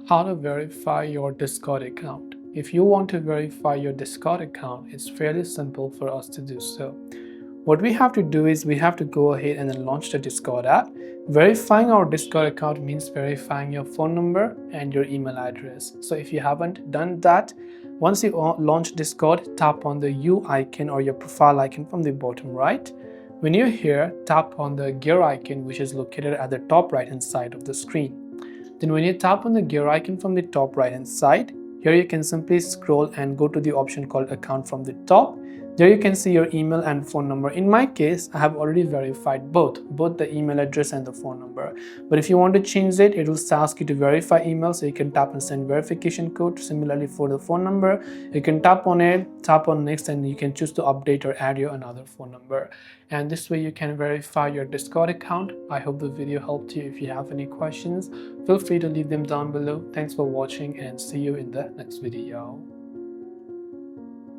How to verify your Discord account. If you want to verify your Discord account, it's fairly simple for us to do so. What we have to do is we have to go ahead and then launch the Discord app. Verifying our Discord account means verifying your phone number and your email address. So if you haven't done that, once you launch Discord, tap on the U icon or your profile icon from the bottom right. When you're here, tap on the gear icon, which is located at the top right hand side of the screen. Then when you tap on the gear icon from the top right hand side, here you can simply scroll and go to the option called account from the top. There you can see your email and phone number. In my case, I have already verified both the email address and the phone number. But if you want to change it will ask you to verify email, so you can tap and send verification code. Similarly for the phone number, you can tap on it, tap on next, and you can choose to update or add your another phone number. And this way you can verify your Discord account. I hope the video helped you. If you have any questions, feel free to leave them down below. Thanks for watching and see you in the next video.